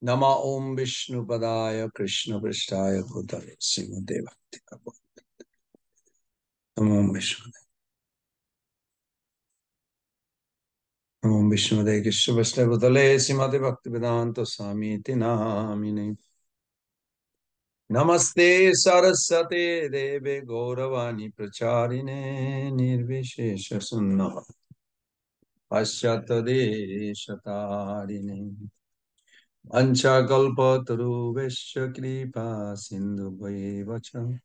Nama Om Vishnu Padaya Krishna Prishthaya Bhutale Srimate Bhakti Nama Om Vishnu Nama Om Vishnu Padaya Krishna Prishthaya Bhutale Srimate Bhakti Vedanta Swami Namine Namaste Saraswate Deve Gauravani Pracharine Nirvishesha Sunnava Pasyatade Shatarine Ancha Kalpataru Vesha Kripa Sindhu Vacha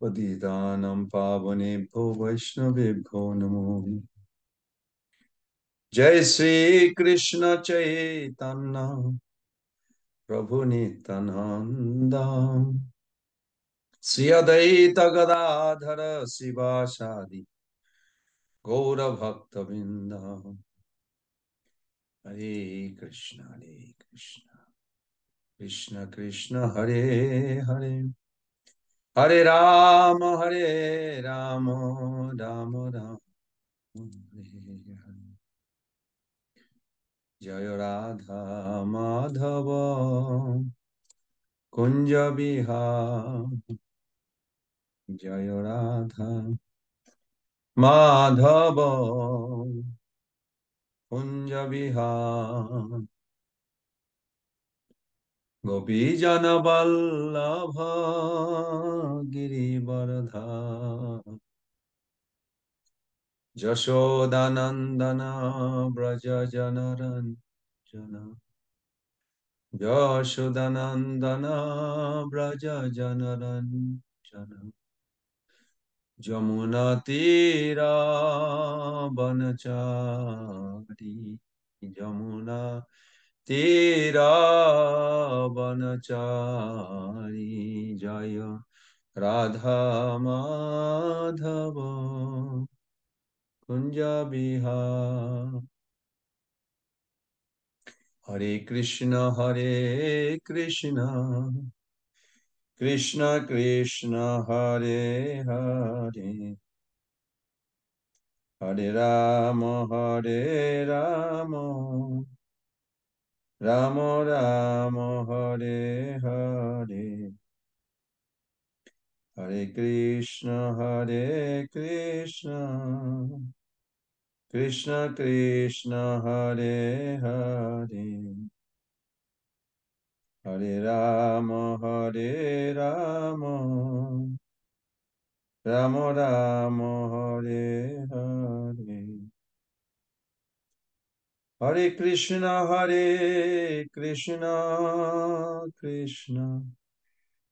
Patitanam Pavanebhyo Vaishnavebhyo Namo Jai Sri Krishna Chaitanya Prabhu Nityananda Sri Adaita Gadadhara Sivasadi Gaura Bhakta Vinda Hare Krishna Krishna Krishna Hare Hare Hare Rama Rama Rama Hare Hare Jaya Radha Madhava Kunja Bihar Jaya Radha Madhava Kunja Bihar Gopijana Vallabha Girivardha Jashodanandana Braja Janaranjana Yashodanandana Braja Janaranjana Jamuna Tira Banachari Jamuna Tira Banachari Jaya Radha Madhava Kunja Bihar Hare Krishna Krishna Krishna Hare Hare Hare Rama Rama Rama Hare Hare Hare Krishna Krishna Krishna Hare Hare Hare Rama Rama Rama Hare Hare Hare Krishna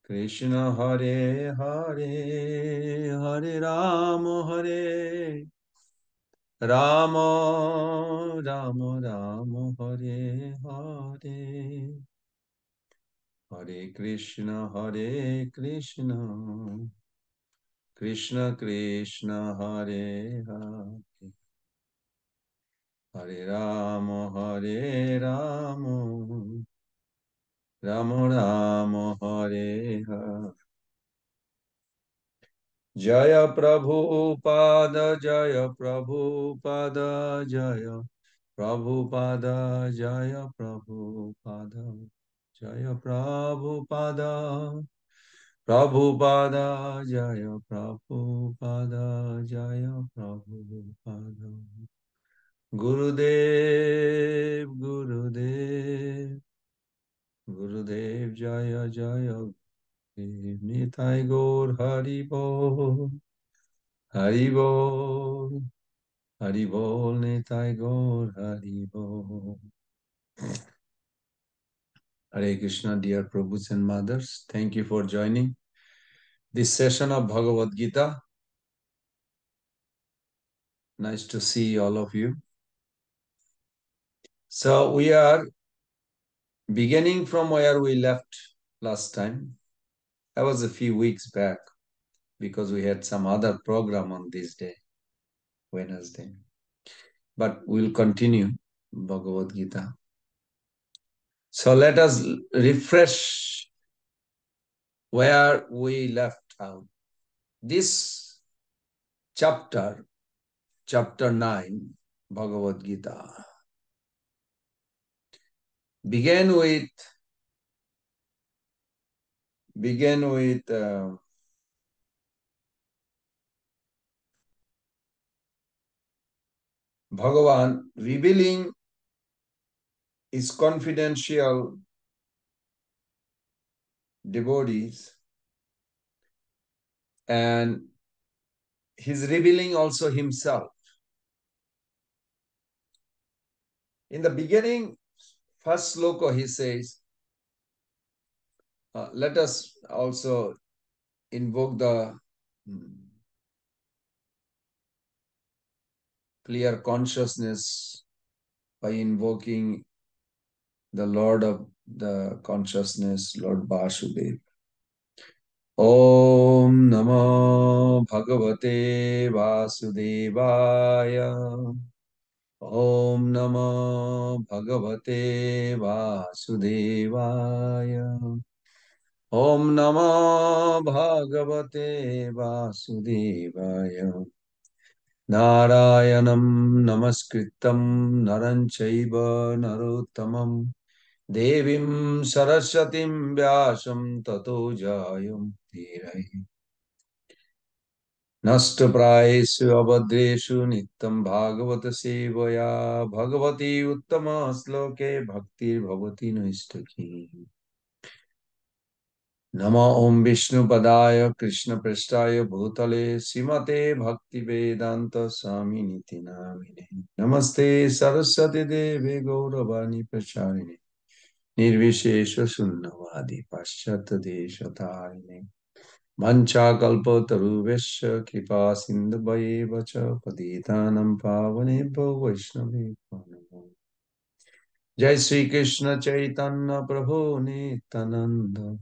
Krishna Hare Hare Hare Rama Rama Hare Hare Hare Krishna Krishna Krishna Hare Hare Hare Rama Rama Hare Hare Jaya Prabhupada Jaya Prabhupada Jaya Prabhupada Jaya Prabhupada Jaya Prabhupada Prabhupada Jaya Prabhupada Jaya Prabhupada Gurudev Jaya Jaya Nitai Gaur Haribol Haribol Haribol Nitai Gaur Haribol. Hare Krishna, dear Prabhus and Mothers. Thank you for joining this session of Bhagavad Gita. Nice to see all of you. So we are beginning from where we left last time. That was a few weeks back because we had some other program on this day, Wednesday. But we'll continue Bhagavad Gita. So let us refresh where we left out. This chapter 9, Bhagavad Gita, Begin with Bhagavan revealing his confidential devotees, and he's revealing also himself. In the beginning, first sloka, he says, let us also invoke the clear consciousness by invoking the Lord of the consciousness, Lord Vasudev. Om Namo Bhagavate Vasudevaya. Om Namo Bhagavate Vasudevaya. Om Namo Bhagavate Vasudevaya. Narayanam Namaskritam Naranchaiva Narottamam Devim Saraswatim Vyasam Tato Jayam Dhirai. Nashtaprayeshu abhadreshu nityam bhagavata sevaya bhagavati uttama sloke bhaktir bhavati naistaki. Nama Om Vishnu Padaya Krishna Prasthaya Bhutale Simate Bhakti Vedanta Swami Niti Namine. Namaste Saraswati Deve Gauravani Pracharini Nirvishesha Sunnavadi Paschata Deshatarine. Mancha kalpa taruvesha kripa sindhavaya cha patitanam pavanebhyo vaishnavebhyo namo. Jai Sri Krishna Chaitanya Prabhu Nityananda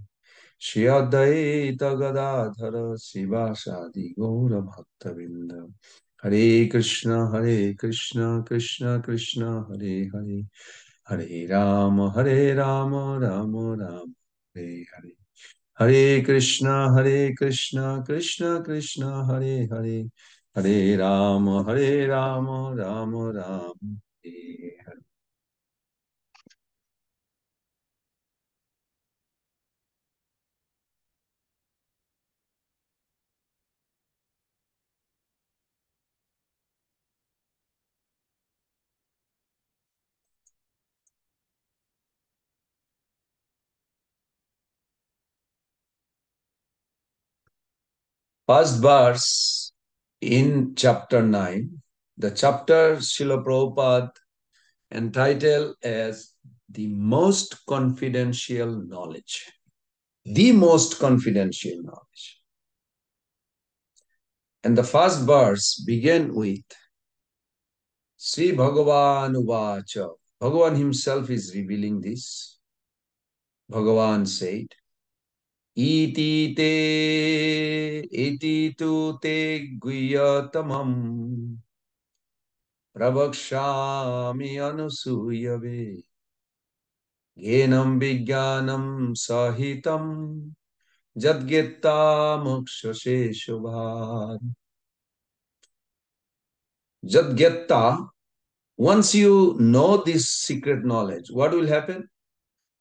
Shri Advaita Gadadhara Sivasadi Gaura Bhaktavinda. Hare Krishna Krishna Krishna Hare Hare Hare Rama Rama Hare Hare. Hare Krishna Krishna Krishna Hare Hare Hare Rama Rama Hare Hare. First verse in chapter 9, the chapter Srila Prabhupada entitled as the most confidential knowledge. The most confidential knowledge. And the first verse began with Sri Bhagavan Uvacha. Bhagavan himself is revealing this. Bhagavan said, iti tu te guyatamam pravakshami anusuyave ghenam vijnanam sahitam jadgetta mokshase shubhat. Jadgetta, once you know this secret knowledge, what will happen?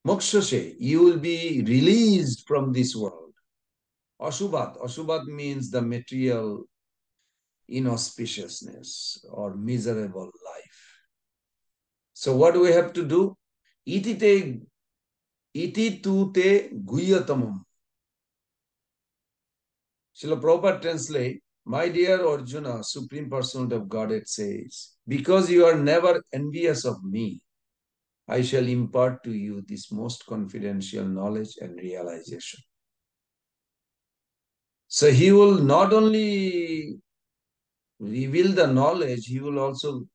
Mokshase, you will be released from this world. Ashubhat, Ashubhat means the material inauspiciousness or miserable life. So what do we have to do? Iti tu te guyatamam. Srila Prabhupada translate, my dear Arjuna, Supreme Personality of Godhead says, because you are never envious of me, I shall impart to you this most confidential knowledge and realization. So he will not only reveal the knowledge, he will also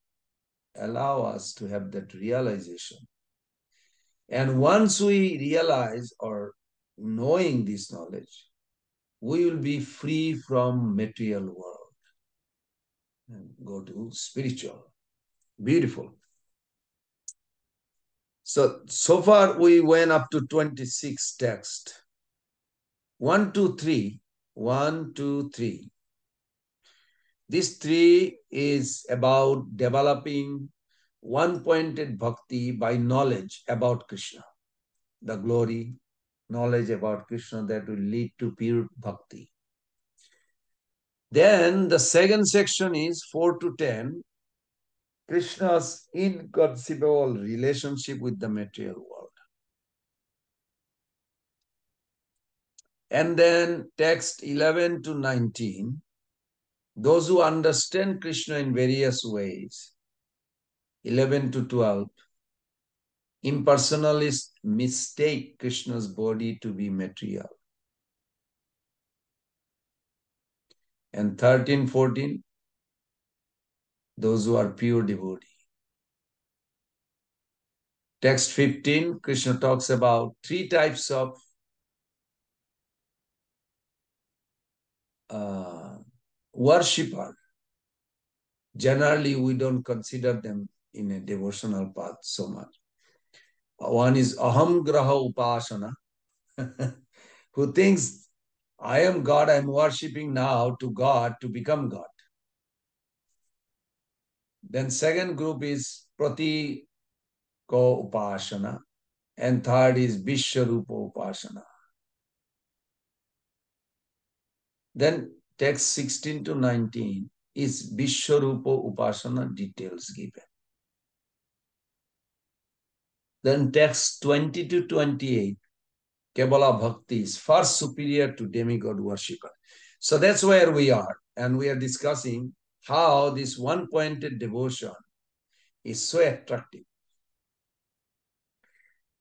allow us to have that realization. And once we realize or knowing this knowledge, we will be free from material world and go to spiritual. Beautiful. So far we went up to 26 text. 1, 2, 3. 1, 2, 3. This 3 is about developing one-pointed bhakti by knowledge about Krishna. The glory, knowledge about Krishna that will lead to pure bhakti. Then the second section is 4 to 10, Krishna's inconceivable relationship with the material world. And then text 11 to 19, those who understand Krishna in various ways, 11 to 12, impersonalists mistake Krishna's body to be material. And 13, 14, those who are pure devotee. Text 15, Krishna talks about three types of worshipper. Generally, we don't consider them in a devotional path so much. One is aham graha upasana, who thinks, I am God, I am worshipping now to God to become God. Then second group is prati ko upasana, and third is vishwarupa upasana. Then text 16 to 19 is vishwarupa upasana details given. Then text 20 to 28, Kevala Bhakti is far superior to demigod worshipper. So that's where we are. And we are discussing how this one-pointed devotion is so attractive.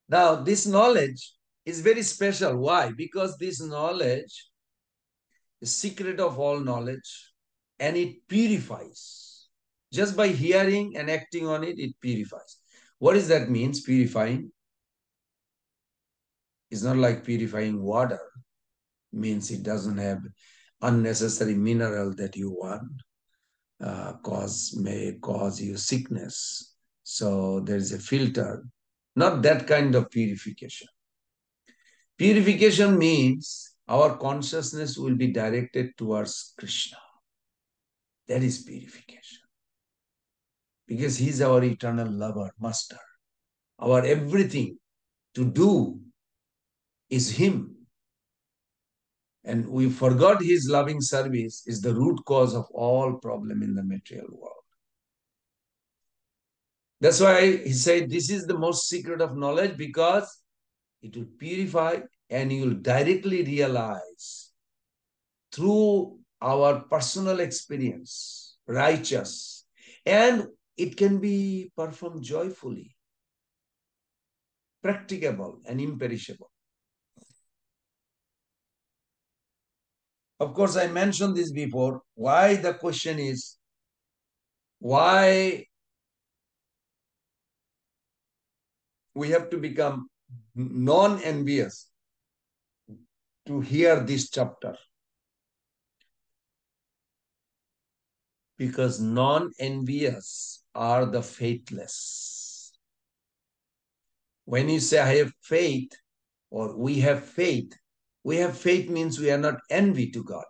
Now, this knowledge is very special. Why? Because this knowledge is secret of all knowledge and it purifies. Just by hearing and acting on it, it purifies. What does that mean, purifying? It's not like purifying water. It means it doesn't have unnecessary mineral that you want, may cause you sickness. So there is a filter. Not that kind of purification. Purification means our consciousness will be directed towards Krishna. That is purification. Because he is our eternal lover, master. Our everything to do is him. And we forgot his loving service is the root cause of all problem in the material world. That's why he said this is the most secret of knowledge, because it will purify and you will directly realize through our personal experience, righteous, and it can be performed joyfully, practicable and imperishable. Of course, I mentioned this before. Why the question is, why we have to become non-envious to hear this chapter? Because non-envious are the faithless. When you say, I have faith, or we have faith means we are not envy to God.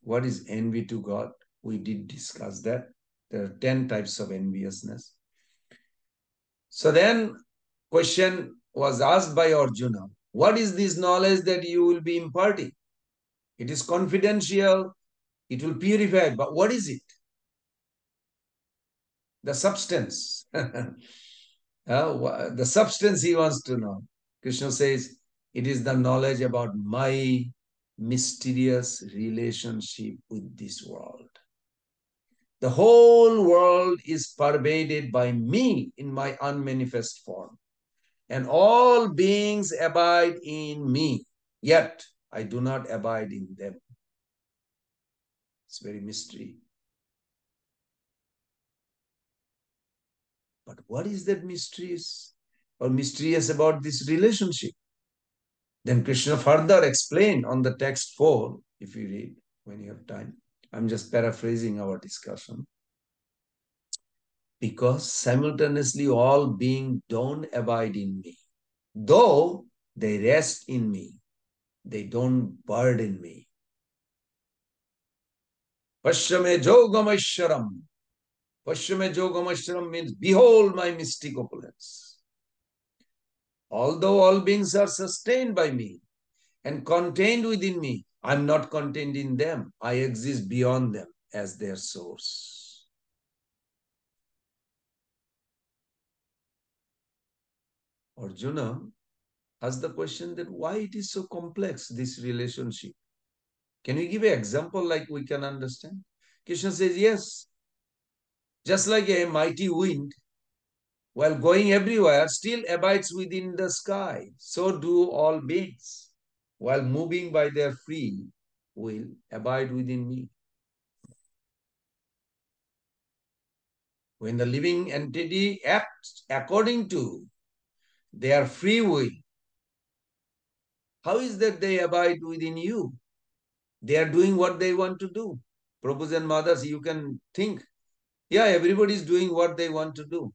What is envy to God? We did discuss that. There are 10 types of enviousness. So then question was asked by Arjuna, what is this knowledge that you will be imparting? It is confidential, it will purify, but what is it? The substance. The substance he wants to know. Krishna says, it is the knowledge about my mysterious relationship with this world. The whole world is pervaded by me in my unmanifest form. And all beings abide in me, yet I do not abide in them. It's very mystery. But what is that mysterious or mysterious about this relationship? Then Krishna further explained on the text 4, if you read when you have time. I'm just paraphrasing our discussion. Because simultaneously all beings don't abide in me. Though they rest in me, they don't burden me. Pashyame Jogamashwaram. Pashyame Jogamashwaram means, behold my mystic opulence. Although all beings are sustained by me and contained within me, I'm not contained in them. I exist beyond them as their source. Arjuna asked the question that why it is so complex, this relationship. Can we give an example like we can understand? Krishna says, yes, just like a mighty wind, while going everywhere, still abides within the sky. So do all beings, while moving by their free will, abide within me. When the living entity acts according to their free will, how is that they abide within you? They are doing what they want to do. Prabhus and mothers, you can think, yeah, everybody is doing what they want to do.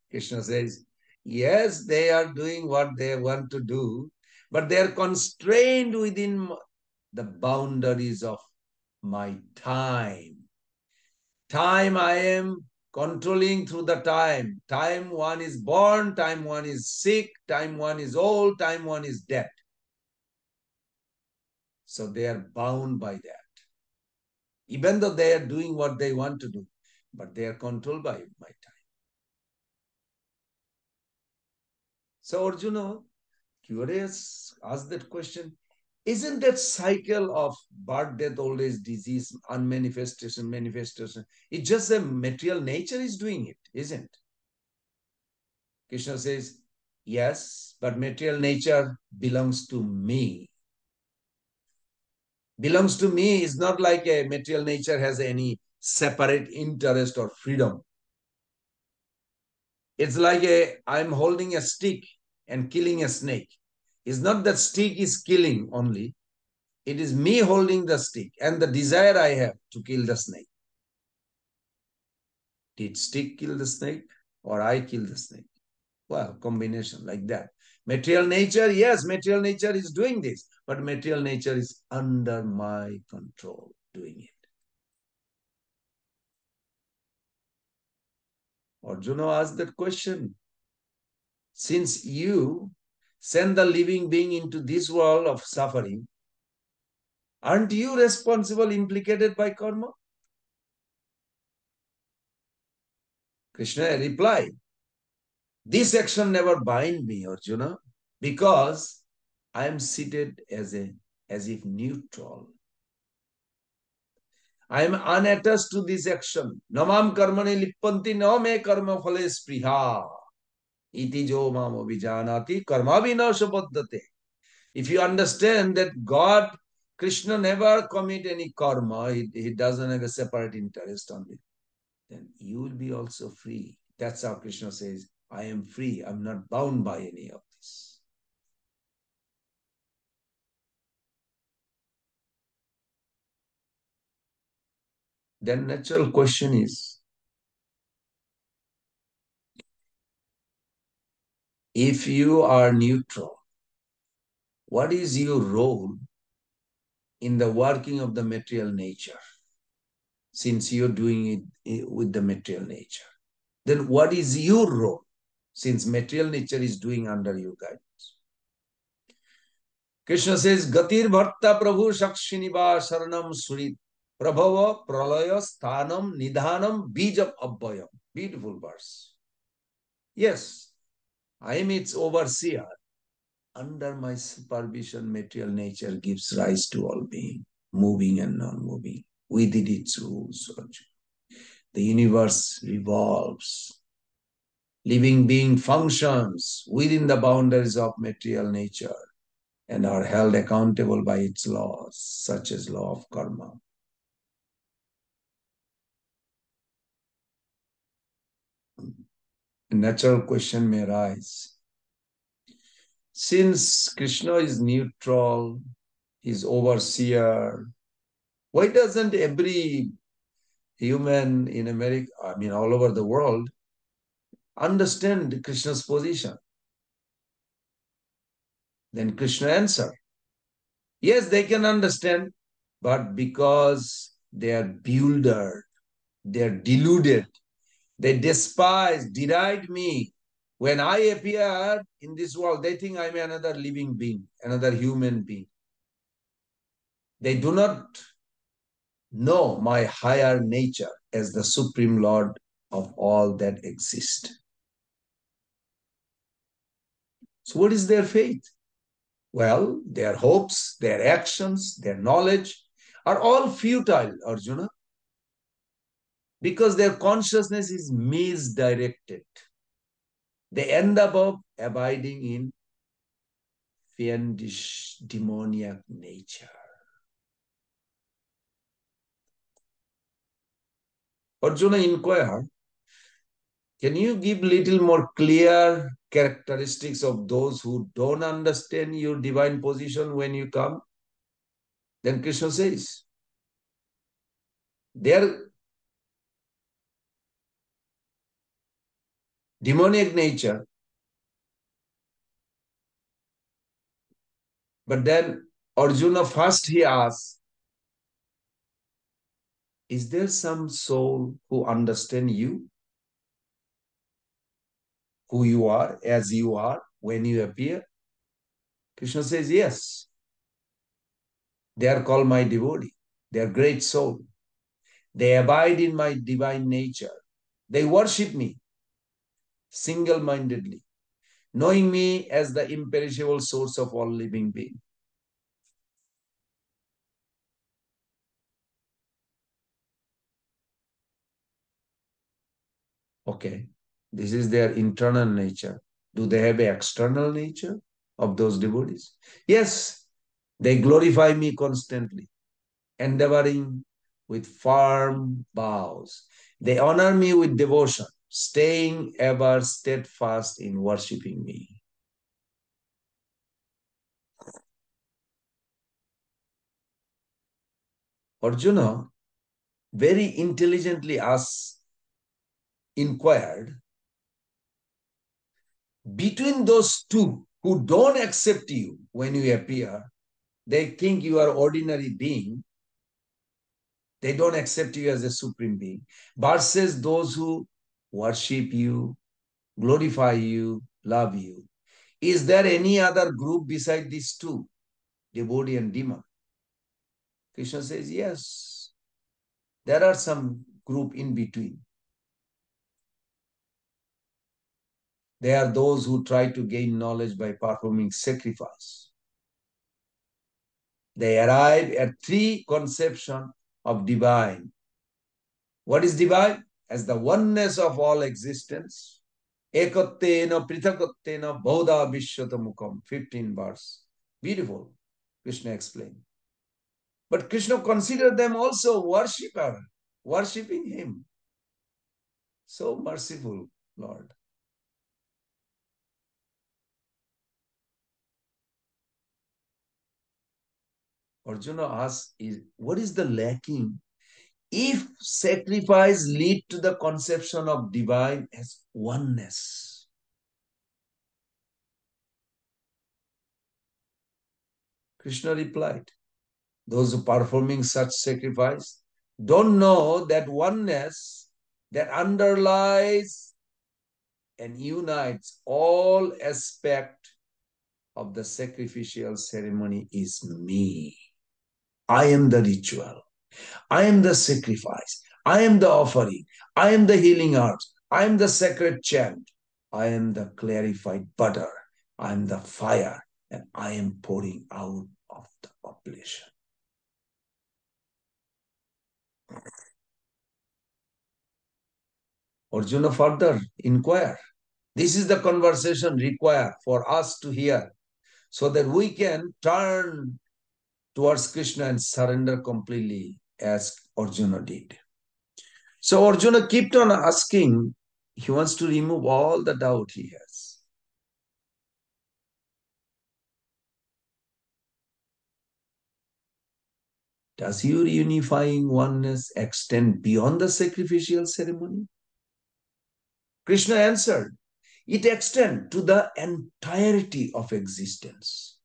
Krishna says, yes, they are doing what they want to do, but they are constrained within the boundaries of my time. Time I am controlling through the time. Time one is born, time one is sick, time one is old, time one is dead. So they are bound by that. Even though they are doing what they want to do, but they are controlled by my time. So Arjuna, curious, asked that question. Isn't that cycle of birth, death, old age, disease, unmanifestation, manifestation, it's just the material nature is doing it, isn't it? Krishna says, yes, but material nature belongs to me. Belongs to me is not like a material nature has any separate interest or freedom. It's like I'm holding a stick and killing a snake. It's not that stick is killing only. It is me holding the stick and the desire I have to kill the snake. Did stick kill the snake or I kill the snake? Well, combination like that. Material nature, yes, material nature is doing this, but material nature is under my control doing it. Arjuna asked that question. Since you send the living being into this world of suffering, aren't you responsible, implicated by karma? Krishna replied, this action never bind me, Arjuna, because I am seated as if neutral. I am unattached to this action. Namam karmane lippanti no me karma phale spriha. Iti jo mam abhijanati karma vinashapaddate. If you understand that God, Krishna never commit any karma, he doesn't have a separate interest on it, then you will be also free. That's how Krishna says, I am free. I'm not bound by any of this. Then natural question is, if you are neutral, what is your role in the working of the material nature? Since you're doing it with the material nature, then what is your role? Since material nature is doing under your guidance. Krishna says, Gatir Bharta Prabhu Shakshiniva Sharanam Surit Prabhava Pralaya Sthanam Nidhanam Bijam Abhayam. Beautiful verse. Yes, I am its overseer. Under my supervision, material nature gives rise to all being, moving and non-moving, within its rules. The universe revolves. Living being functions within the boundaries of material nature and are held accountable by its laws, such as law of karma. A natural question may arise. Since Krishna is neutral, he's overseer, why doesn't every human in America, all over the world, understand Krishna's position? Then Krishna answered, yes, they can understand, But because they are bewildered, they are deluded, they despise, deride me. When I appear in this world, they think I'm another living being, another human being. They do not know my higher nature as the Supreme Lord of all that exist. So what is their faith? Well, their hopes, their actions, their knowledge are all futile, Arjuna, because their consciousness is misdirected. They end up abiding in fiendish, demoniac nature. Arjuna inquired, can you give little more clear characteristics of those who don't understand your divine position when you come? Then Krishna says, their demoniac nature, but then Arjuna first he asks, is there some soul who understand you, who you are, as you are, when you appear? Krishna says, yes. They are called my devotee. They are great soul. They abide in my divine nature. They worship me single-mindedly, knowing me as the imperishable source of all living being. Okay, this is their internal nature. Do they have an external nature of those devotees? Yes, they glorify me constantly, endeavoring with firm vows. They honor me with devotion, staying ever steadfast in worshipping me. Arjuna very intelligently asks, inquired, between those two who don't accept you when you appear, they think you are ordinary being, they don't accept you as a supreme being, versus those who worship you, glorify you, love you. Is there any other group beside these two, devotee and demon? Krishna says, yes, there are some group in between. They are those who try to gain knowledge by performing sacrifice. They arrive at three conception of divine. What is divine? As the oneness of all existence. Ekattena prithakattena bodha vishwatamukam. 15 verse. Beautiful. Krishna explained. But Krishna considered them also worshipper, worshipping him. So merciful, Lord. Arjuna asks, what is the lacking if sacrifice lead to the conception of divine as oneness? Krishna replied, those who performing such sacrifice don't know that oneness that underlies and unites all aspect of the sacrificial ceremony is me. I am the ritual. I am the sacrifice. I am the offering. I am the healing arts. I am the sacred chant. I am the clarified butter. I am the fire. And I am pouring out of the oblation. Arjuna further inquire. This is the conversation required for us to hear so that we can turn towards Krishna and surrender completely as Arjuna did. So Arjuna kept on asking, he wants to remove all the doubt he has. Does your unifying oneness extend beyond the sacrificial ceremony? Krishna answered, it extends to the entirety of existence.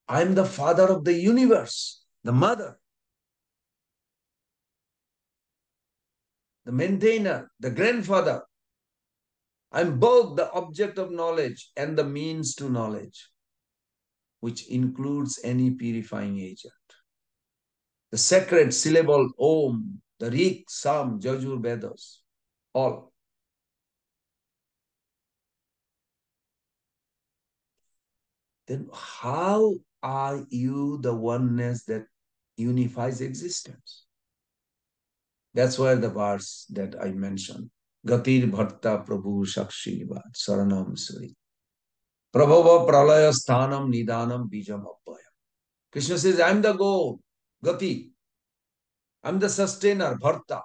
I am the father of the universe. the mother, the maintainer, the grandfather. I'm both the object of knowledge and the means to knowledge, which includes any purifying agent. The sacred syllable Om, the Rik, Sam, Jajur, Vedas, all. Then how are you the oneness that unifies existence? That's where the verse that I mentioned. Gatir Bharta Prabhu Shakshinivat Saranam Suri. Prabhava Pralaya Sthanam Nidanam Bijam Abhaya. Krishna says, I'm the goal, Gati. I'm the sustainer, Bharta.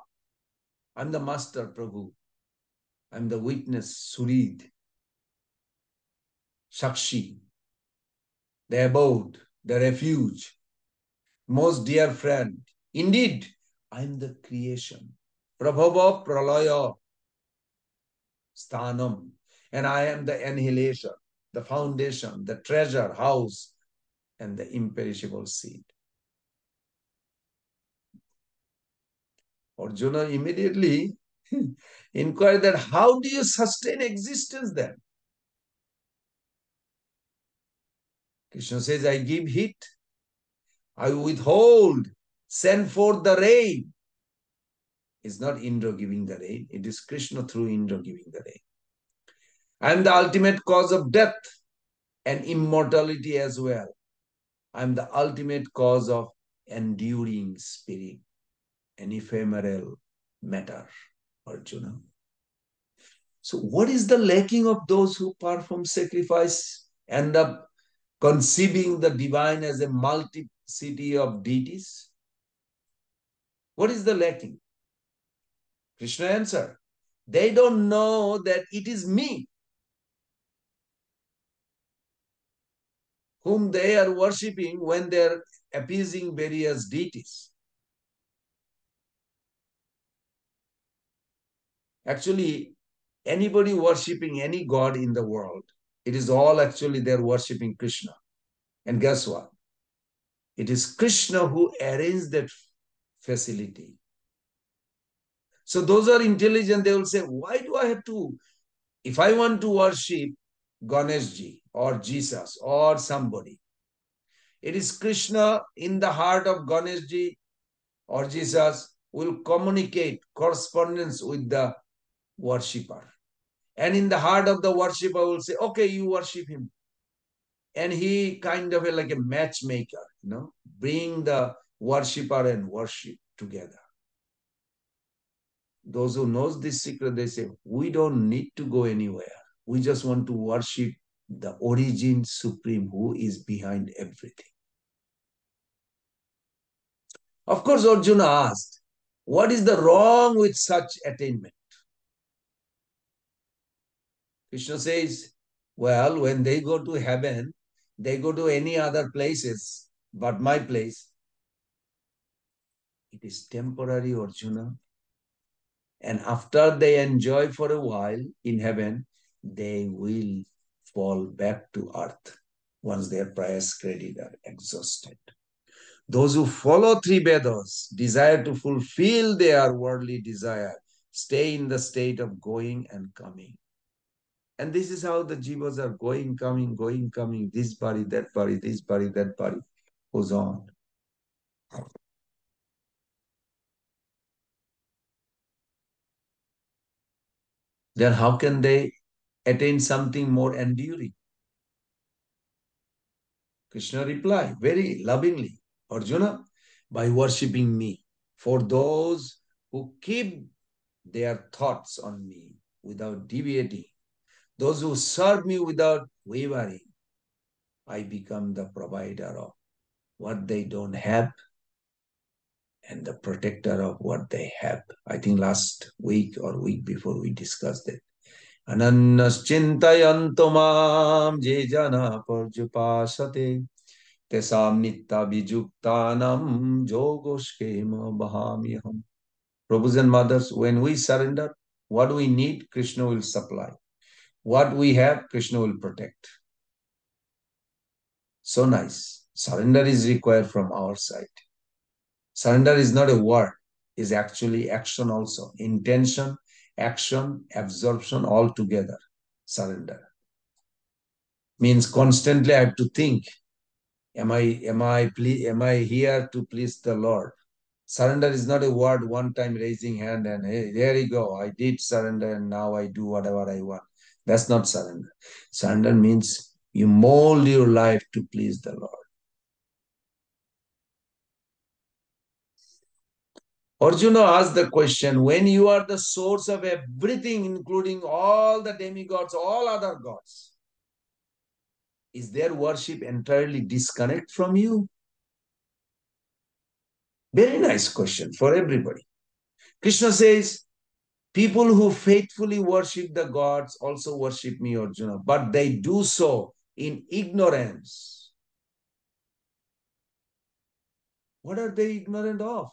I'm the master, Prabhu. I'm the witness, Surid. Shakshi. The abode, the refuge, most dear friend. Indeed, I am the creation. Prabhava Pralaya Sthanam. And I am the annihilation, the foundation, the treasure house, and the imperishable seed. Arjuna immediately inquired that how do you sustain existence then? Krishna says, I give heat, I withhold, send forth the rain. It's not Indra giving the rain, it is Krishna through Indra giving the rain. I am the ultimate cause of death and immortality as well. I am the ultimate cause of enduring spirit and ephemeral matter, Arjuna. So what is the lacking of those who perform sacrifice, end up conceiving the divine as a multiplicity of deities? What is the lacking? Krishna answered, they don't know that it is me whom they are worshipping when they are appeasing various deities. Actually, anybody worshipping any god in the world, it is all actually they're worshipping Krishna. And guess what? It is Krishna who arranged that facility. So those are intelligent, they will say, why do I have to, if I want to worship Ganeshji or Jesus or somebody, it is Krishna in the heart of Ganeshji or Jesus will communicate correspondence with the worshipper. And in the heart of the worshipper will say, okay, you worship him. And he kind of like a matchmaker, bring the worshipper and worship together. Those who knows this secret, they say, we don't need to go anywhere. We just want to worship the origin supreme who is behind everything. Of course, Arjuna asked, what is the wrong with such attainment? Krishna says, well, when they go to heaven, they go to any other places, but my place, it is temporary, Arjuna. And after they enjoy for a while in heaven, they will fall back to earth once their prayers credit are exhausted. Those who follow three Vedas, desire to fulfill their worldly desire, stay in the state of going and coming. And this is how the jivas are going, coming, this body, that body, this body, that body, goes on. Then how can they attain something more enduring? Krishna replied very lovingly, Arjuna, by worshipping me. For those who keep their thoughts on me without deviating, those who serve me without wavering, I become the provider of what they don't have and the protector of what they have. I think last week or week before we discussed it. Anannaschintayanto mam je jana parjupasate tesam nitta vijuktanam jogoshkema bahamyaham. Prabhus and mothers, when we surrender, what we need, Krishna will supply. What we have, Krishna will protect. So nice. Surrender is required from our side. Surrender is not a word, is actually action also. Intention, action, absorption, all together. Surrender means constantly I have to think, am I here to please the Lord? Surrender is not a word, one time raising hand and hey, there you go. I did surrender and now I do whatever I want. That's not surrender. Surrender means you mold your life to please the Lord. Arjuna asked the question, when you are the source of everything, including all the demigods, all other gods, is their worship entirely disconnect from you? Very nice question for everybody. Krishna says, people who faithfully worship the gods also worship me, Arjuna, but they do so in ignorance. What are they ignorant of?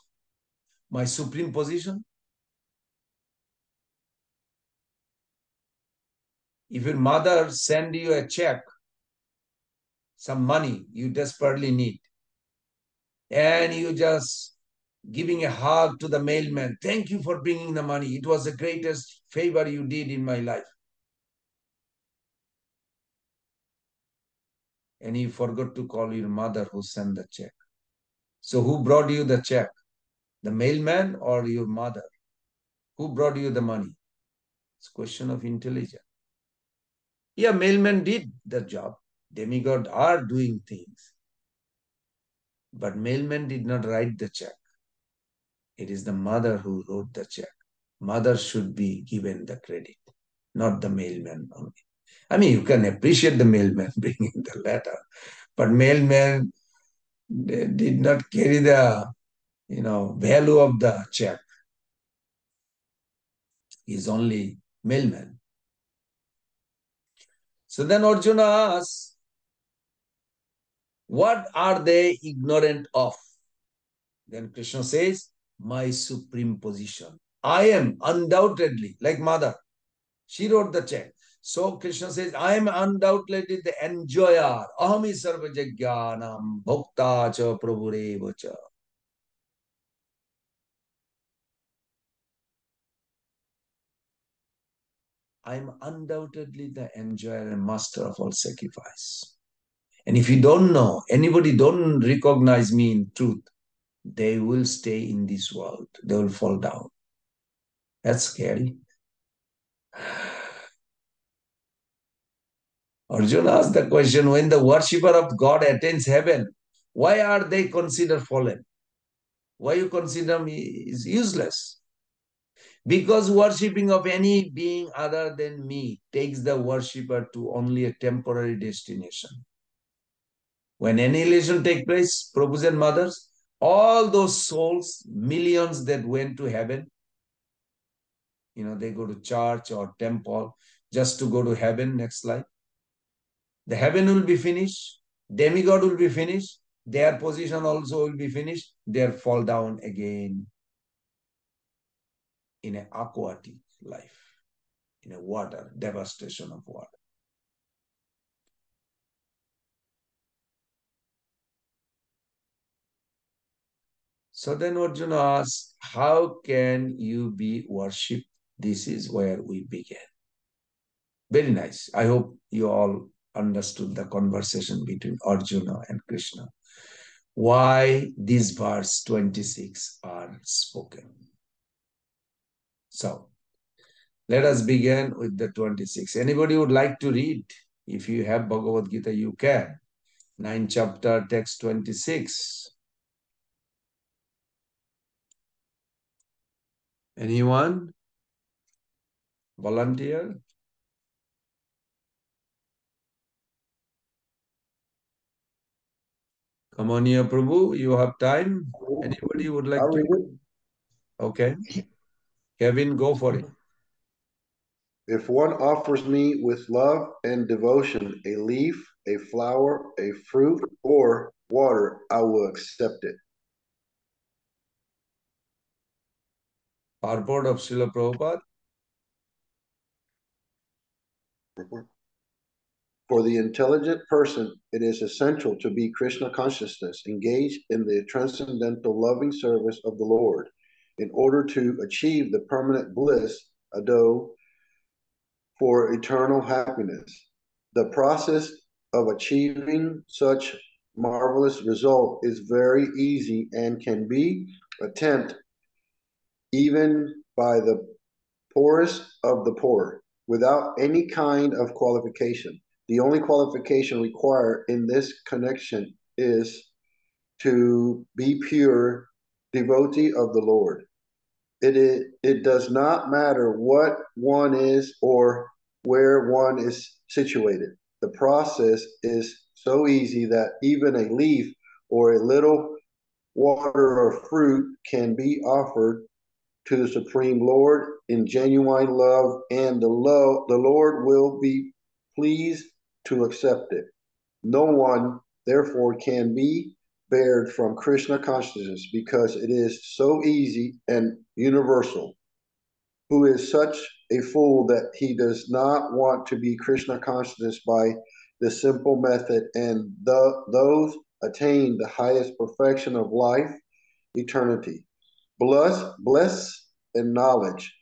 My supreme position? If your mother send you a check, some money you desperately need, and you just giving a hug to the mailman, thank you for bringing the money. It was the greatest favor you did in my life. And you forgot to call your mother who sent the check. So who brought you the check? The mailman or your mother? Who brought you the money? It's a question of intelligence. Yeah, mailman did the job. Demigod are doing things. But mailman did not write the check. It is the mother who wrote the check. Mother should be given the credit, not the mailman only. I mean, you can appreciate the mailman bringing the letter, but mailman did not carry the value of the check. He's only mailman. So then Arjuna asks, what are they ignorant of? Then Krishna says, my supreme position. I am undoubtedly, like mother, she wrote the check. So Krishna says, I am undoubtedly the enjoyer. Ahami sarvajagyanam bhokta cha prabhureva cha. I am undoubtedly the enjoyer and master of all sacrifice. And if you don't know, anybody don't recognize me in truth, they will stay in this world. They will fall down. That's scary. Arjuna asked the question, when the worshipper of God attains heaven, why are they considered fallen? Why you consider me is useless? Because worshipping of any being other than me takes the worshipper to only a temporary destination. When annihilation takes place, Prabhus and mothers, all those souls, millions that went to heaven, they go to church or temple just to go to heaven next life. The heaven will be finished, demigod will be finished, their position also will be finished, they'll fall down again in an aquatic life, in a water, devastation of water. So then Arjuna asks, how can you be worshipped? This is where we begin. Very nice. I hope you all understood the conversation between Arjuna and Krishna. Why these verse 26 are spoken. So let us begin with the 26. Anybody would like to read? If you have Bhagavad Gita, you can. 9th chapter, text 26. Anyone? Volunteer? Come on here, Prabhu. You have time. Anybody would like I'll to? read it. Okay. Kevin, go for it. If one offers me with love and devotion a leaf, a flower, a fruit, or water, I will accept it. Purport of Srila Prabhupada. For the intelligent person, it is essential to be Krishna consciousness, engaged in the transcendental loving service of the Lord, in order to achieve the permanent bliss, ado, for eternal happiness. The process of achieving such marvelous result is very easy and can be attempted even by the poorest of the poor, without any kind of qualification. The only qualification required in this connection is to be pure devotee of the Lord. It does not matter what one is or where one is situated. The process is so easy that even a leaf or a little water or fruit can be offered to the Supreme Lord in genuine love, and the Lord will be pleased to accept it. No one, therefore, can be bared from Krishna consciousness because it is so easy and universal. Who is such a fool that he does not want to be Krishna consciousness by the simple method, and those attain the highest perfection of life, eternity, bliss, and knowledge.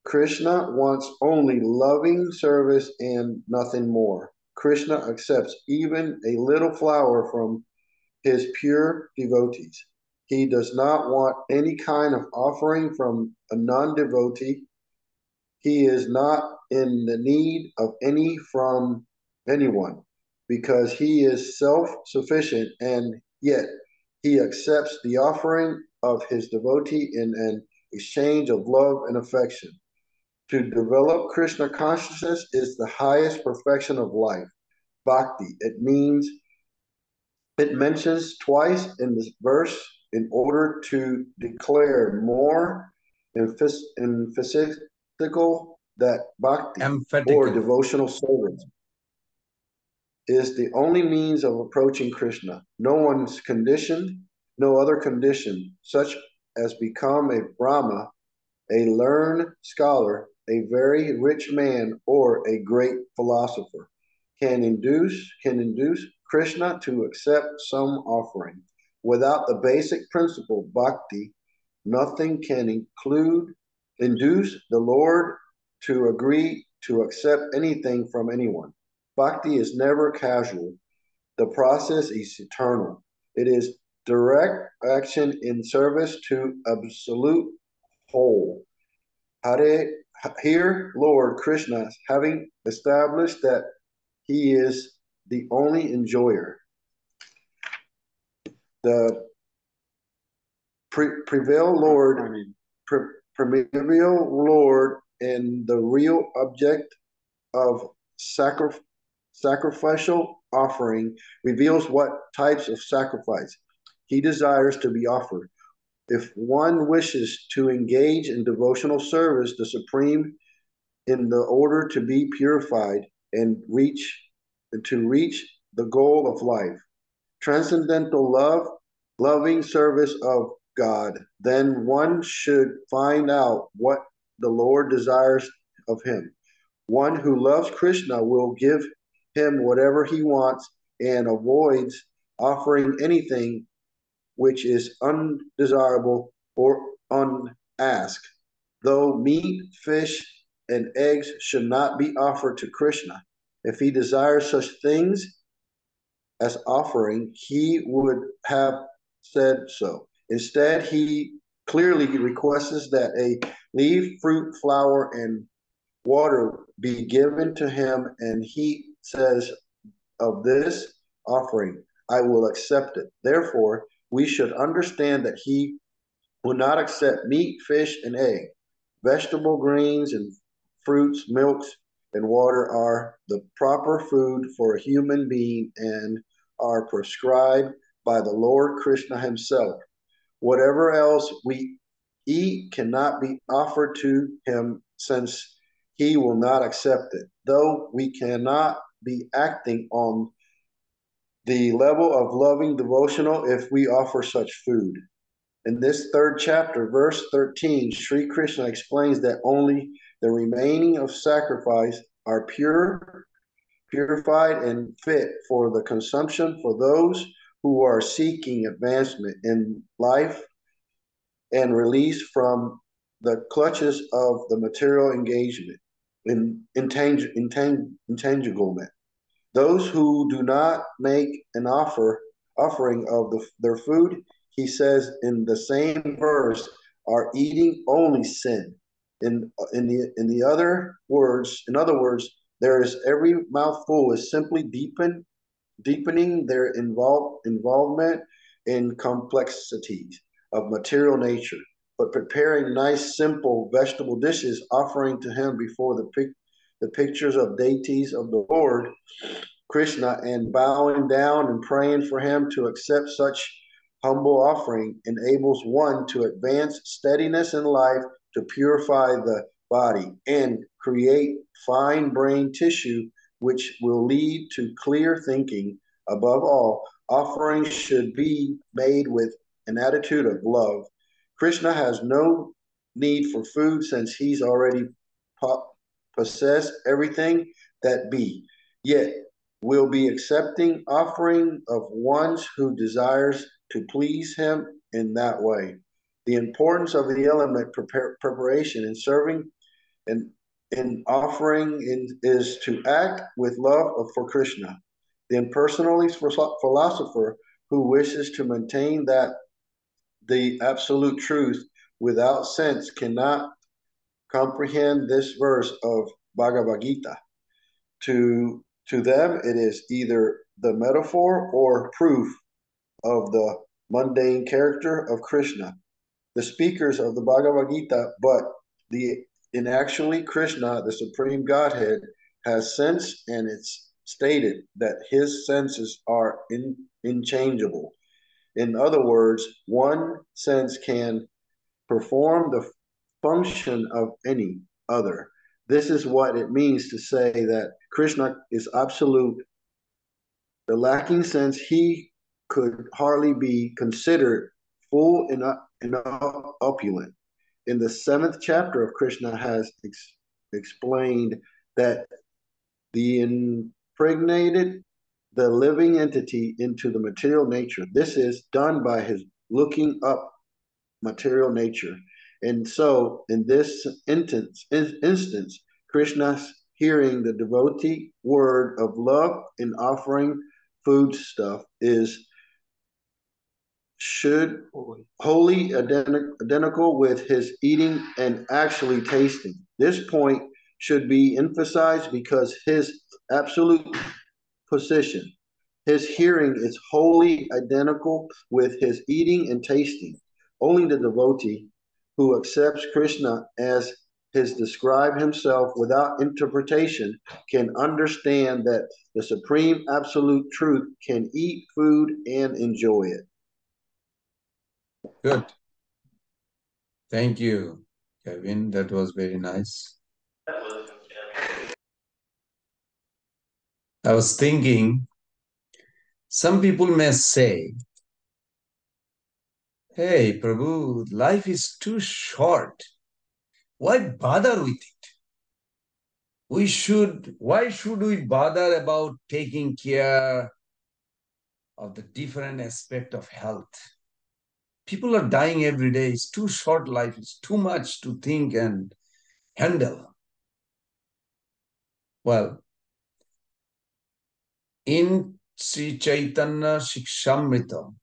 Krishna wants only loving service and nothing more. Krishna accepts even a little flower from his pure devotees. He does not want any kind of offering from a non devotee. He is not in the need of any from anyone because he is self sufficient, and yet he accepts the offering of his devotee in an exchange of love and affection. To develop Krishna consciousness is the highest perfection of life. Bhakti. It mentions twice in this verse in order to declare more emphasical that bhakti or Emphatically. devotional service is the only means of approaching Krishna. No other condition, such as become a Brahma, a learned scholar, a very rich man, or a great philosopher, can induce Krishna to accept some offering. Without the basic principle bhakti, nothing can induce the Lord to agree to accept anything from anyone. Bhakti is never casual. The process is eternal. It is direct action in service to absolute whole. Hare, here, Lord Krishna, having established that he is the only enjoyer, the prevail Lord, prevail Lord, and the real object of sacrificial offering reveals what types of sacrifice he desires to be offered. If one wishes to engage in devotional service, the Supreme, in the order to be purified and to reach the goal of life, transcendental love, loving service of God, then one should find out what the Lord desires of him. One who loves Krishna will give him whatever he wants and avoids offering anything which is undesirable or unasked. Though meat, fish, and eggs should not be offered to Krishna, if he desires such things as offering, he would have said so. Instead, he clearly requests that a leaf, fruit, flower, and water be given to him, and he says of this offering, I will accept it. Therefore, we should understand that he will not accept meat, fish, and egg. Vegetable, greens, and fruits, milks, and water are the proper food for a human being and are prescribed by the Lord Krishna himself. Whatever else we eat cannot be offered to him since he will not accept it, though we cannot be acting on the level of loving devotional if we offer such food. In this third chapter, verse 13, Sri Krishna explains that only the remaining of sacrifice are purified and fit for the consumption for those who are seeking advancement in life and release from the clutches of the material engagement in entanglement. Those who do not make an offering of their food, he says in the same verse, are eating only sin. In other words, there is every mouthful is simply deepening their involvement in complexities of material nature, but preparing nice, simple vegetable dishes, offering to him before the pictures of deities of the Lord Krishna, and bowing down and praying for him to accept such humble offering enables one to advance steadiness in life, to purify the body and create fine brain tissue, which will lead to clear thinking. Above all, offerings should be made with an attitude of love. Krishna has no need for food since he's already possessed everything that be. Yet will be accepting offering of ones who desires to please him in that way. The importance of the element preparation in serving and in offering is to act with love for Krishna. The impersonalist philosopher who wishes to maintain that the absolute truth without sense cannot comprehend this verse of Bhagavad Gita. To them, it is either the metaphor or proof of the mundane character of Krishna, the speakers of the Bhagavad Gita, but the in actually Krishna, the Supreme Godhead, has sense, and it's stated that his senses are inchangeable. In other words, one sense can perform the function of any other. This is what it means to say that Krishna is absolute. The lacking sense, he could hardly be considered full and opulent. In the 7th chapter of Krishna has explained that the impregnated the living entity into the material nature. This is done by his looking up material nature. And so, in this instance, Krishna's hearing the devotee word of love and offering food stuff is should wholly identical with his eating and actually tasting. This point should be emphasized because his absolute position, his hearing is wholly identical with his eating and tasting. Only the devotee who accepts Krishna as his describe himself without interpretation can understand that the supreme absolute truth can eat food and enjoy it. Good. Thank you, Kevin. That was very nice. I was thinking, some people may say, hey, Prabhu, life is too short. Why bother with it? Why should we bother about taking care of the different aspect of health? People are dying every day. It's too short life. It's too much to think and handle. Well, in Sri Chaitanya Shikshamrita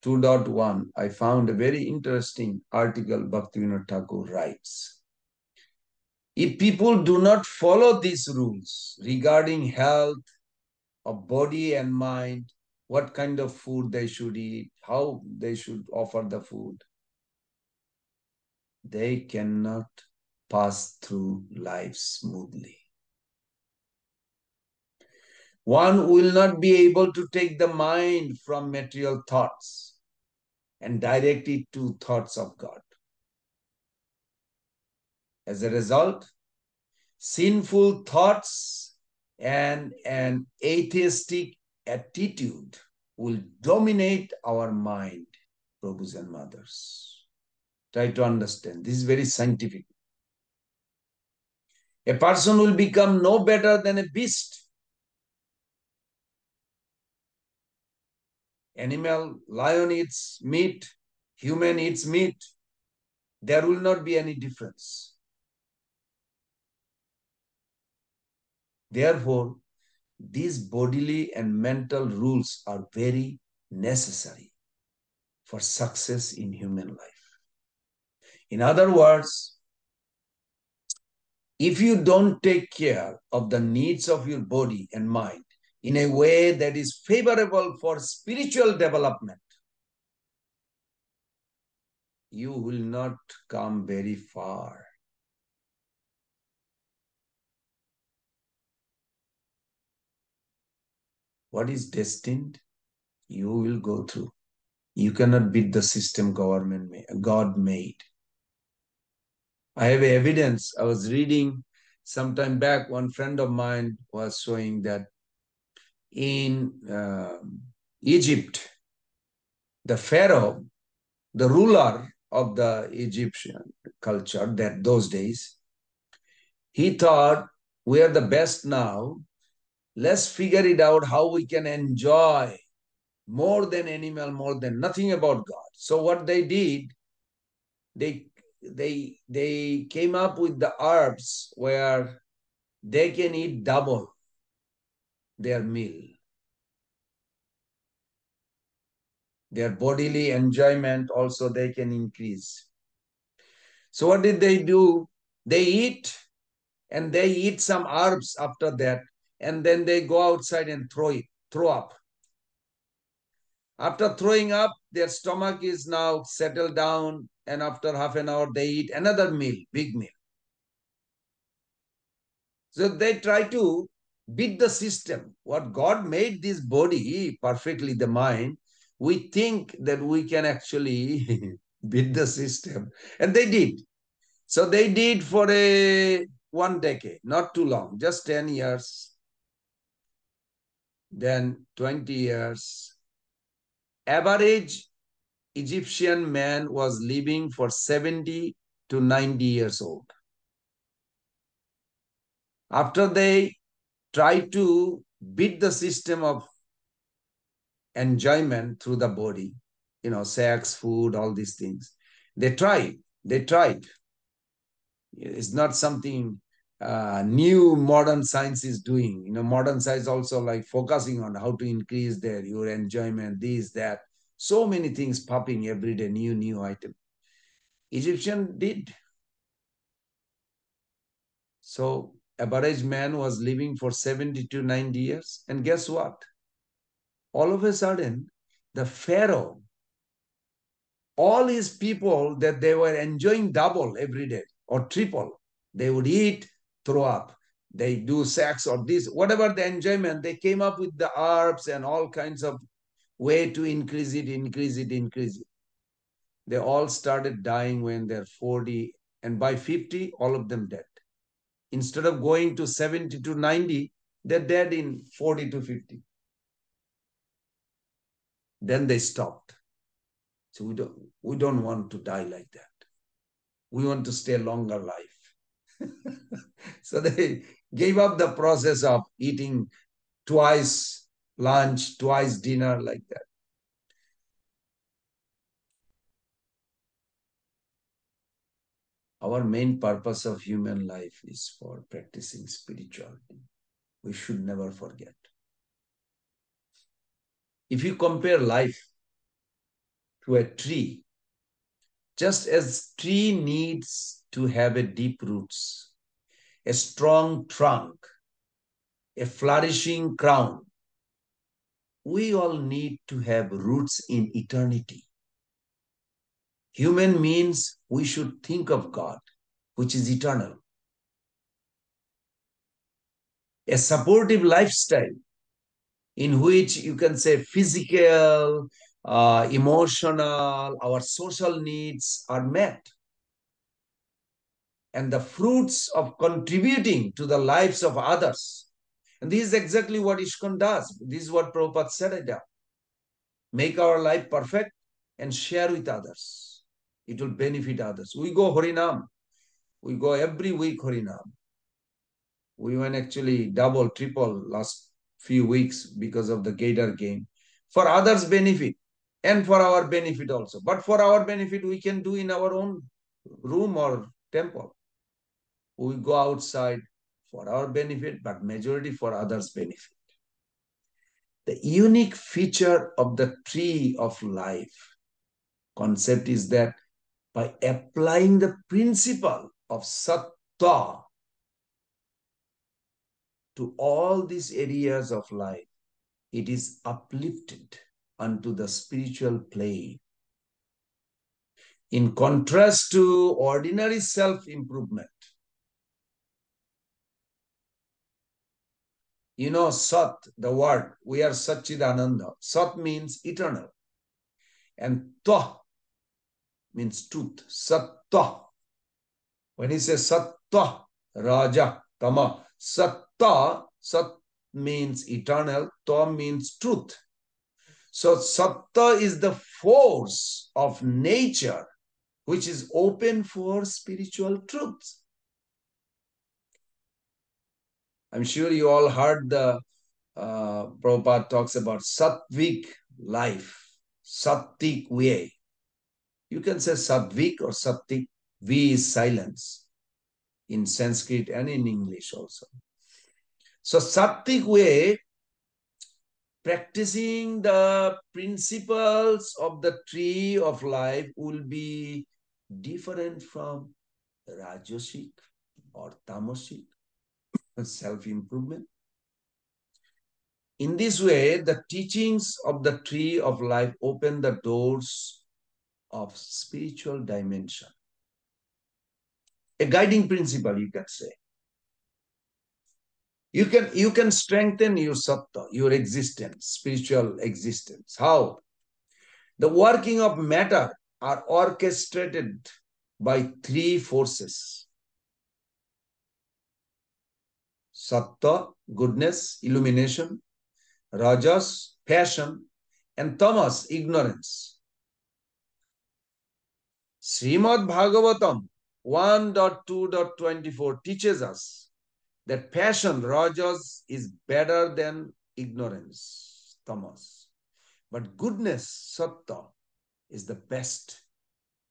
2.1, I found a very interesting article Bhaktivinoda Thakur writes. If people do not follow these rules regarding health of body and mind, what kind of food they should eat, how they should offer the food, they cannot pass through life smoothly. One will not be able to take the mind from material thoughts and direct it to thoughts of God. As a result, sinful thoughts and an atheistic attitude will dominate our mind, Prabhus and mothers. Try to understand. This is very scientific. A person will become no better than a beast Animal, lion eats meat, human eats meat. There will not be any difference. Therefore, these bodily and mental rules are very necessary for success in human life. In other words, if you don't take care of the needs of your body and mind in a way that is favorable for spiritual development, you will not come very far. What is destined, you will go through. You cannot beat the system God made. I have evidence. I was reading some time back, one friend of mine was showing that in Egypt, the Pharaoh, the ruler of the Egyptian culture that those days, he thought, we are the best now. Let's figure it out how we can enjoy more than animal, more than nothing about God. So what they did, they they came up with the herbs where they can eat double their meal. Their bodily enjoyment also they can increase. So what did they do? They eat and they eat some herbs after that, and then they go outside and throw up. After throwing up, their stomach is now settled down, and after half an hour, they eat another meal, big meal. So they try to beat the system. What God made this body perfectly, the mind, we think that we can actually beat the system. And they did. So they did for 1 decade, not too long, just 10 years, then 20 years. Average Egyptian man was living for 70 to 90 years old. After they tried to beat the system of enjoyment through the body, sex, food, all these things, they tried. It's not something new modern science is doing. Modern science also like focusing on how to increase your enjoyment, this, that. So many things popping every day, new item. Egyptian did. So average man was living for 70 to 90 years. And guess what? All of a sudden, the Pharaoh, all his people that they were enjoying double every day or triple, they would eat, throw up. They do sex or this, whatever the enjoyment, they came up with the herbs and all kinds of way to increase it. They all started dying when they're 40, and by 50, all of them dead. Instead of going to 70 to 90, they're dead in 40 to 50. Then they stopped. So we don't want to die like that. We want to stay longer life. So they gave up the process of eating twice lunch, twice dinner, like that. Our main purpose of human life is for practicing spirituality. We should never forget. If you compare life to a tree, just as tree needs to have a deep roots, a strong trunk, a flourishing crown, we all need to have roots in eternity. Human means we should think of God, which is eternal. A supportive lifestyle in which you can say physical, emotional, our social needs are met. And the fruits of contributing to the lives of others. And this is exactly what ISKCON does. This is what Prabhupada said it down. Make our life perfect and share with others. It will benefit others. We go Harinam. We go every week Harinam. We went actually double, triple last few weeks because of the Gator game. for others' benefit and for our benefit also. But for our benefit, we can do in our own room or temple. We go outside for our benefit, but majority for others' benefit. The unique feature of the tree of life concept is that by applying the principle of sattva to all these areas of life, it is uplifted unto the spiritual plane. In contrast to ordinary self-improvement, you know, Sat, the word, we are Satchidananda. Sat means eternal. And Tva means truth. Sattva. When he says Sattva, Raja, Tama, Satta, Sat means eternal, Tva means truth. So Satta is the force of nature which is open for spiritual truths. I'm sure you all heard the Prabhupada talks about sattvic life, sattik way. You can say sattvic or sattik. V is silence in Sanskrit and in English also. So sattik way, practicing the principles of the tree of life will be different from rajasic or tamasic self-improvement. In this way, the teachings of the tree of life open the doors of spiritual dimension. A guiding principle, you can say. You can strengthen your sattva, your existence, spiritual existence. How? The working of matter are orchestrated by three forces. Sattva, goodness, illumination; rajas, passion; and tamas, ignorance. Srimad Bhagavatam 1.2.24 teaches us that passion, rajas, is better than ignorance, tamas. But goodness, sattva, is the best.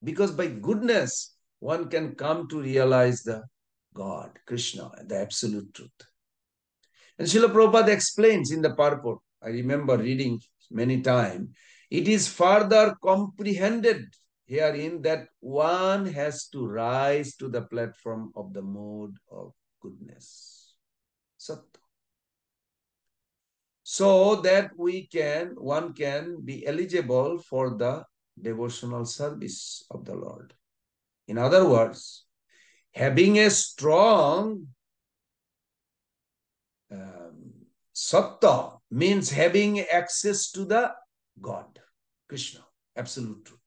Because by goodness, one can come to realize the God, Krishna, the absolute truth. And Srila Prabhupada explains in the purport, I remember reading many times, it is further comprehended herein that one has to rise to the platform of the mode of goodness, sattva, so that one can be eligible for the devotional service of the Lord. In other words, having a strong sattva means having access to the God, Krishna, absolute truth.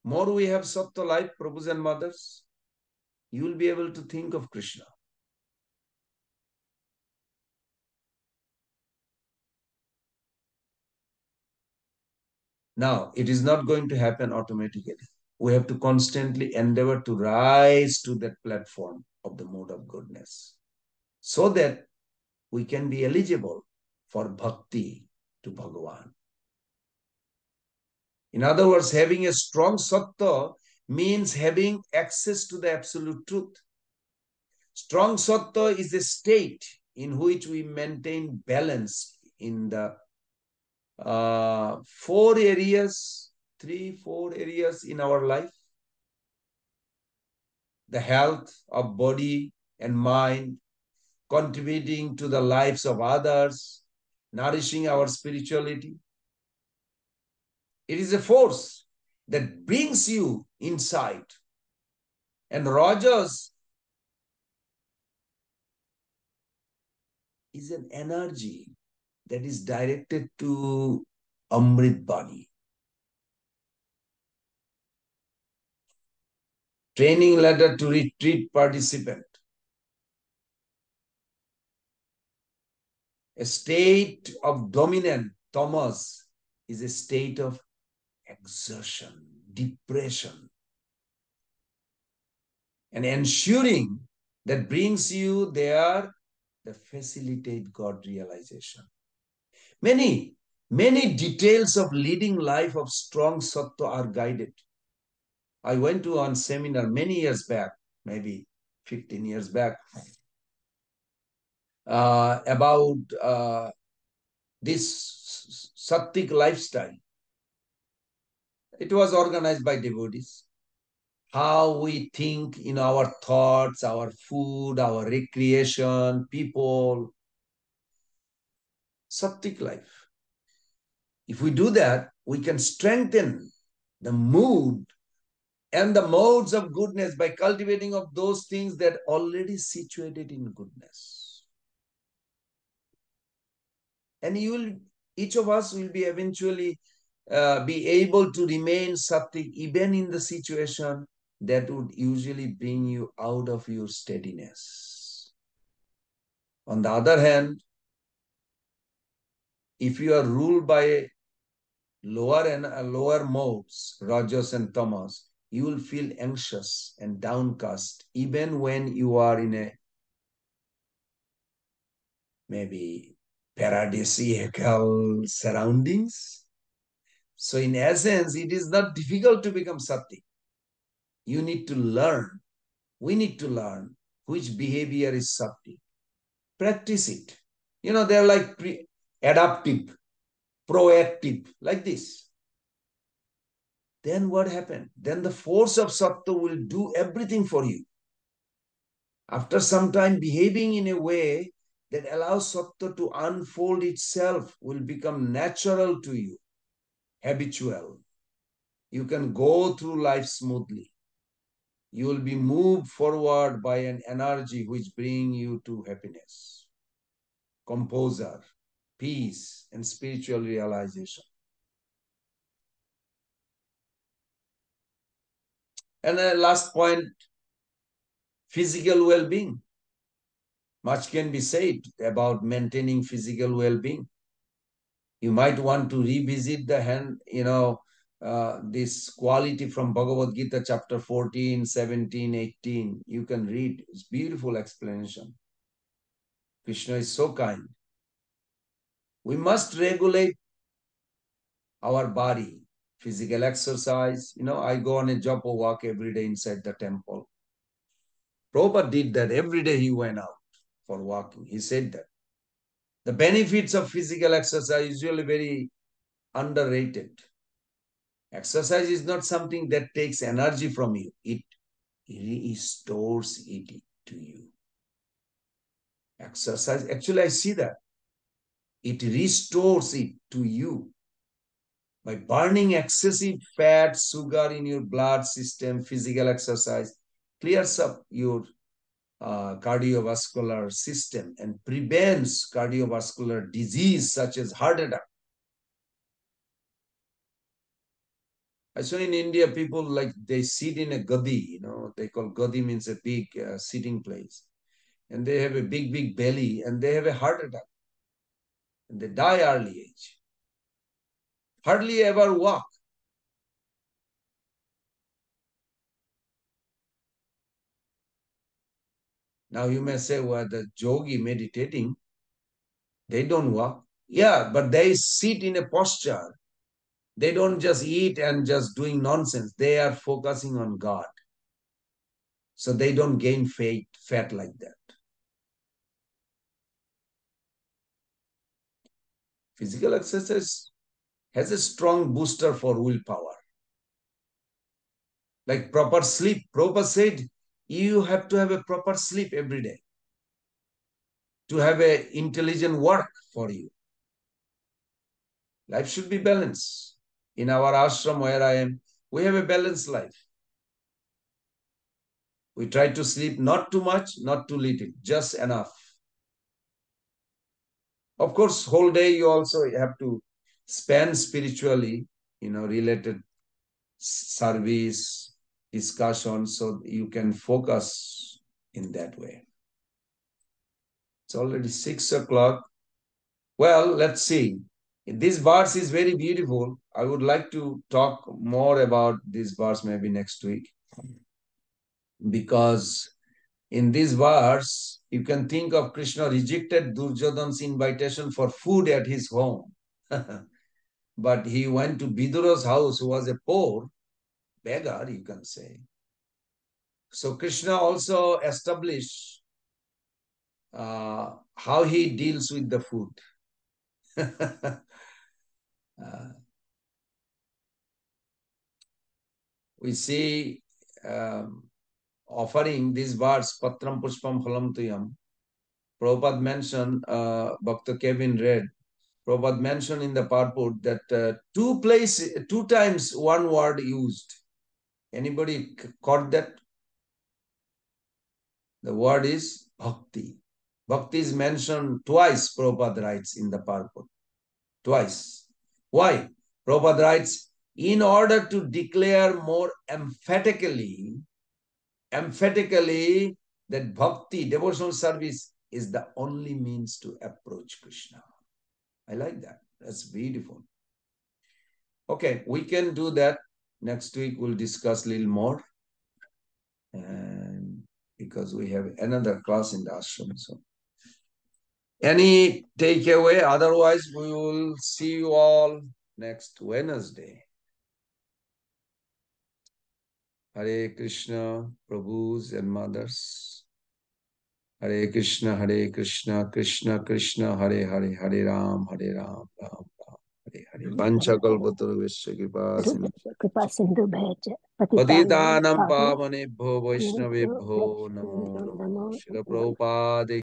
More we have sattva life, Prabhus and mothers, you will be able to think of Krishna. Now, it is not going to happen automatically. We have to constantly endeavor to rise to that platform of the mode of goodness so that we can be eligible for bhakti to Bhagavan. In other words, having a strong sattva means having access to the absolute truth. Strong sattva is a state in which we maintain balance in the four areas in our life. The health of body and mind, contributing to the lives of others, nourishing our spirituality. It is a force that brings you inside. And Rajas is an energy that is directed to Amrit Bani. Training letter to retreat participant. A state of dominant tamas is a state of exertion, depression, and ensuring that brings you there the facilitate God realization. Many, many details of leading life of strong sattva are guided. I went to one seminar many years back, maybe 15 years back, about this sattvic lifestyle. It was organized by devotees. How we think in our thoughts, our food, our recreation, people, sattvic life. If we do that, we can strengthen the mood and the modes of goodness by cultivating of those things that already situated in goodness. And each of us will be eventually be able to remain sattvic even in the situation that would usually bring you out of your steadiness. On the other hand, if you are ruled by lower modes, rajas and tamas, you will feel anxious and downcast even when you are in a maybe paradisiacal surroundings. So in essence, it is not difficult to become sati. You need to learn. We need to learn which behavior is sati. Practice it. They're like adaptive, proactive, like this. Then what happened? Then the force of sattva will do everything for you. After some time, behaving in a way that allows sattva to unfold itself will become natural to you, habitual. You can go through life smoothly. You will be moved forward by an energy which brings you to happiness, composure, peace, and spiritual realization. And the last point, physical well-being. Much can be said about maintaining physical well-being. You might want to revisit this quality from Bhagavad Gita chapter 14, 17, 18. You can read. It's beautiful explanation. Krishna is so kind. We must regulate our body, physical exercise. I go on a japa walk every day inside the temple. Prabhupada did that. Every day he went out for walking. He said that. The benefits of physical exercise are usually very underrated. Exercise is not something that takes energy from you. It restores it to you. Exercise, actually, I see that. It restores it to you. By burning excessive fat, sugar in your blood system, physical exercise clears up your cardiovascular system and prevents cardiovascular disease such as heart attack. I saw in India people they sit in a gadi, they call gadi means a big sitting place. And they have a big, big belly and they have a heart attack. And they die early age. Hardly ever walk. Now you may say, well, the yogi meditating, they don't walk. Yeah, but they sit in a posture. They don't just eat and just doing nonsense. They are focusing on God. So they don't gain fat like that. Physical exercise has a strong booster for willpower. Like proper sleep. Prabhupada said, you have to have a proper sleep every day to have a intelligent work for you. Life should be balanced. In our ashram where I am, we have a balanced life. We try to sleep not too much, not too little, just enough. Of course, whole day you also have to spend spiritually, related service, discussion, so you can focus in that way. It's already 6 o'clock. Well, let's see. This verse is very beautiful. I would like to talk more about this verse maybe next week because In this verse, you can think of Krishna rejected Duryodhana's invitation for food at his home. But he went to Vidura's house, who was a poor beggar, you can say. So Krishna also established how he deals with the food. We see offering this verse, Patram Pushpam Phalam Tuyam. Prabhupada mentioned, Bhakta Kevin read, Prabhupada mentioned in the purport that two times one word used. Anybody caught that? The word is bhakti. Bhakti is mentioned twice, Prabhupada writes in the purport. Twice. Why? Prabhupada writes, in order to declare more emphatically that bhakti, devotional service, is the only means to approach Krishna. I like that. That's beautiful. Okay, we can do that. Next week we'll discuss a little more. And because we have another class in the ashram. So any takeaway? Otherwise, we will see you all next Wednesday. Hare Krishna, Prabhus and mothers. Hare Krishna, Krishna Krishna, Hare Hare, Hare Ram, Ram Ram. Hare Hare. Panchakalpataruvesya कृपा Sindhu match पतितानां पावनेभ्यो वैष्णवेभ्यो नमो नमः। नमो श्रील प्रभुपाद